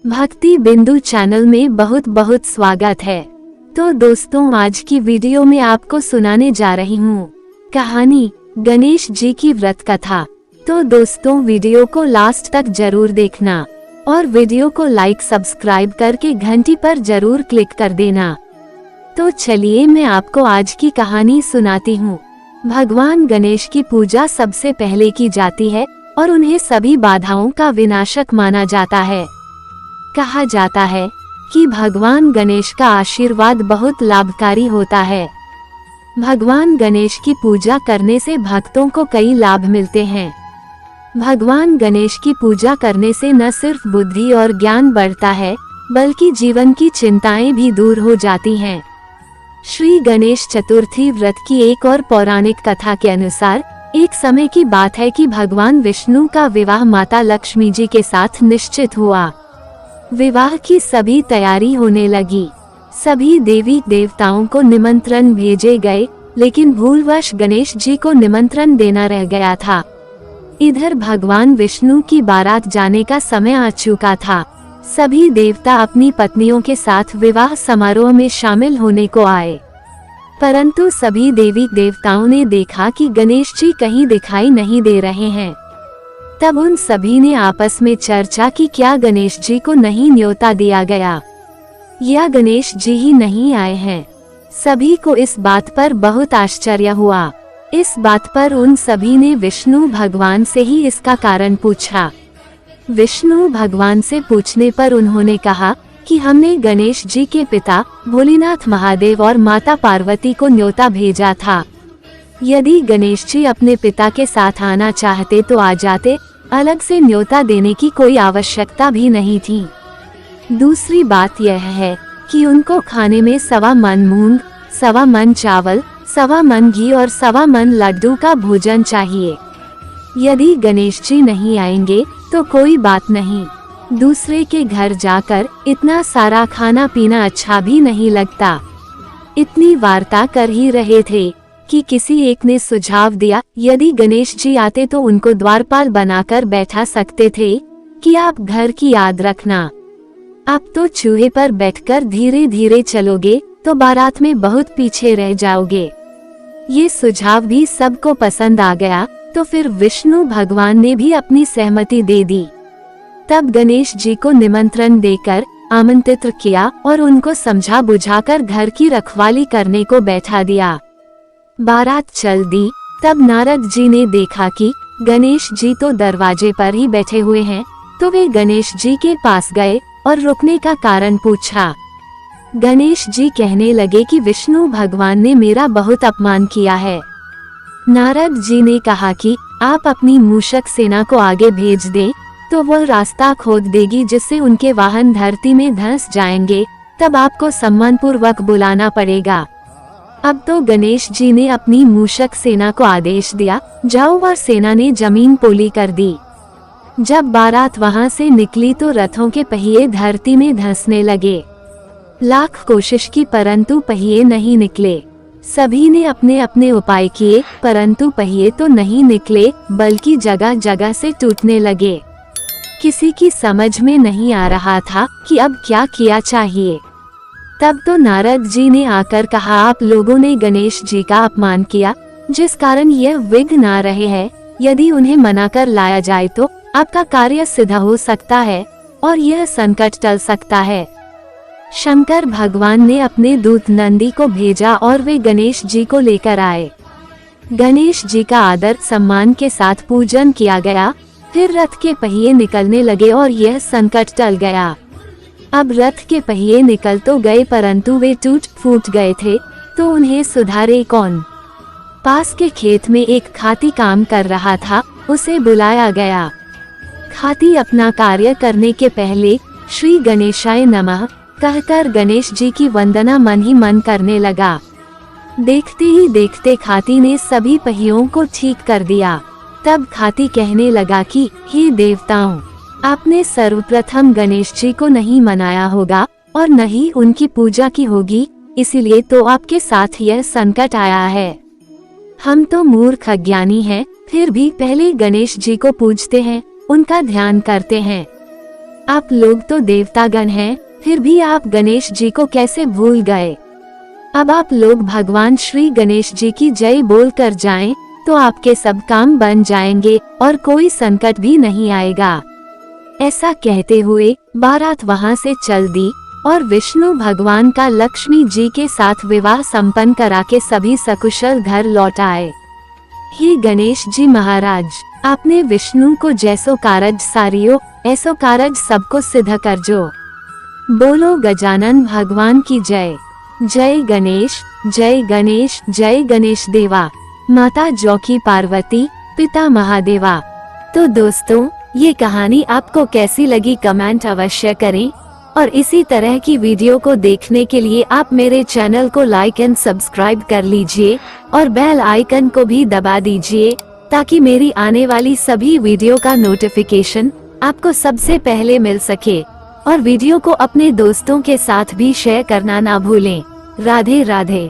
भक्ति बिंदु चैनल में बहुत बहुत स्वागत है। तो दोस्तों, आज की वीडियो में आपको सुनाने जा रही हूँ कहानी गणेश जी की व्रत कथा। तो दोस्तों, वीडियो को लास्ट तक जरूर देखना और वीडियो को लाइक सब्सक्राइब करके घंटी पर जरूर क्लिक कर देना। तो चलिए मैं आपको आज की कहानी सुनाती हूँ। भगवान गणेश की पूजा सबसे पहले की जाती है और उन्हें सभी बाधाओं का विनाशक माना जाता है। कहा जाता है कि भगवान गणेश का आशीर्वाद बहुत लाभकारी होता है। भगवान गणेश की पूजा करने से भक्तों को कई लाभ मिलते हैं। भगवान गणेश की पूजा करने से न सिर्फ बुद्धि और ज्ञान बढ़ता है, बल्कि जीवन की चिंताएं भी दूर हो जाती हैं। श्री गणेश चतुर्थी व्रत की एक और पौराणिक कथा के अनुसार एक समय की बात है कि भगवान विष्णु का विवाह माता लक्ष्मी जी के साथ निश्चित हुआ। विवाह की सभी तैयारी होने लगी। सभी देवी देवताओं को निमंत्रण भेजे गए, लेकिन भूलवश गणेश जी को निमंत्रण देना रह गया था। इधर भगवान विष्णु की बारात जाने का समय आ चुका था। सभी देवता अपनी पत्नियों के साथ विवाह समारोह में शामिल होने को आए, परंतु सभी देवी देवताओं ने देखा कि गणेश जी कहीं दिखाई नहीं दे रहे हैं। तब उन सभी ने आपस में चर्चा की, क्या गणेश जी को नहीं न्योता दिया गया या गणेश जी ही नहीं आए हैं। सभी को इस बात पर बहुत आश्चर्य हुआ। इस बात पर उन सभी ने विष्णु भगवान से ही इसका कारण पूछा। विष्णु भगवान से पूछने पर उन्होंने कहा कि हमने गणेश जी के पिता भोलेनाथ महादेव और माता पार्वती को न्योता भेजा था। यदि गणेश जी अपने पिता के साथ आना चाहते तो आ जाते, अलग से न्योता देने की कोई आवश्यकता भी नहीं थी। दूसरी बात यह है कि उनको खाने में 1.25 मन मूंग, 1.25 मन चावल, 1.25 मन घी और 1.25 मन लड्डू का भोजन चाहिए। यदि गणेश जी नहीं आएंगे तो कोई बात नहीं, दूसरे के घर जाकर इतना सारा खाना पीना अच्छा भी नहीं लगता। इतनी वार्ता कर ही रहे थे कि किसी एक ने सुझाव दिया, यदि गणेश जी आते तो उनको द्वारपाल बनाकर बैठा सकते थे कि आप घर की याद रखना। आप तो चूहे पर बैठकर धीरे धीरे चलोगे तो बारात में बहुत पीछे रह जाओगे। ये सुझाव भी सबको पसंद आ गया, तो फिर विष्णु भगवान ने भी अपनी सहमति दे दी। तब गणेश जी को निमंत्रण देकर आमंत्रित किया और उनको समझा बुझाकर घर की रखवाली करने को बैठा दिया। बारात चल दी। तब नारद जी ने देखा कि गणेश जी तो दरवाजे पर ही बैठे हुए हैं, तो वे गणेश जी के पास गए और रुकने का कारण पूछा। गणेश जी कहने लगे कि विष्णु भगवान ने मेरा बहुत अपमान किया है। नारद जी ने कहा कि आप अपनी मूषक सेना को आगे भेज दें, तो वह रास्ता खोद देगी जिससे उनके वाहन धरती में धंस जाएंगे। तब आपको सम्मानपूर्वक बुलाना पड़ेगा। अब तो गणेश जी ने अपनी मूषक सेना को आदेश दिया, जाओ, और सेना ने जमीन पोली कर दी। जब बारात वहां से निकली तो रथों के पहिए धरती में धंसने लगे। लाख कोशिश की, परंतु पहिए नहीं निकले। सभी ने अपने अपने उपाय किए, परंतु पहिए तो नहीं निकले, बल्कि जगह जगह से टूटने लगे। किसी की समझ में नहीं आ रहा था कि अब क्या किया चाहिए। तब तो नारद जी ने आकर कहा, आप लोगों ने गणेश जी का अपमान किया, जिस कारण यह विघ्न आ रहे हैं। यदि उन्हें मना कर लाया जाए तो आपका कार्य सिद्ध हो सकता है और यह संकट टल सकता है। शंकर भगवान ने अपने दूत नंदी को भेजा और वे गणेश जी को लेकर आए। गणेश जी का आदर सम्मान के साथ पूजन किया गया। फिर रथ के पहिए निकलने लगे और यह संकट टल गया। अब रथ के पहिए निकल तो गए, परंतु वे टूट फूट गए थे, तो उन्हें सुधारे कौन। पास के खेत में एक खाती काम कर रहा था, उसे बुलाया गया। खाती अपना कार्य करने के पहले श्री गणेशाय नमः कहकर गणेश जी की वंदना मन ही मन करने लगा। देखते ही देखते खाती ने सभी पहियों को ठीक कर दिया। तब खाती कहने लगा कि हे देवताओं, आपने सर्वप्रथम गणेश जी को नहीं मनाया होगा और न ही उनकी पूजा की होगी, इसीलिए तो आपके साथ यह संकट आया है। हम तो मूर्ख अज्ञानी हैं, फिर भी पहले गणेश जी को पूजते हैं, उनका ध्यान करते हैं। आप लोग तो देवतागण हैं, फिर भी आप गणेश जी को कैसे भूल गए? अब आप लोग भगवान श्री गणेश जी की जय बोल कर जाएं, तो आपके सब काम बन जाएंगे और कोई संकट भी नहीं आएगा। ऐसा कहते हुए बारात वहां से चल दी और विष्णु भगवान का लक्ष्मी जी के साथ विवाह संपन्न करा के सभी सकुशल घर लौट आए। हे गणेश जी महाराज, आपने विष्णु को जैसो कारज सारियो ऐसो कारज सबको सिद्ध कर जो। बोलो गजानन भगवान की जय। जय गणेश, जय गणेश, जय गणेश देवा। माता जौकी पार्वती, पिता महादेवा। तो दोस्तों, ये कहानी आपको कैसी लगी कमेंट अवश्य करें और इसी तरह की वीडियो को देखने के लिए आप मेरे चैनल को लाइक एंड सब्सक्राइब कर लीजिए और बेल आइकन को भी दबा दीजिए ताकि मेरी आने वाली सभी वीडियो का नोटिफिकेशन आपको सबसे पहले मिल सके। और वीडियो को अपने दोस्तों के साथ भी शेयर करना ना भूलें। राधे राधे।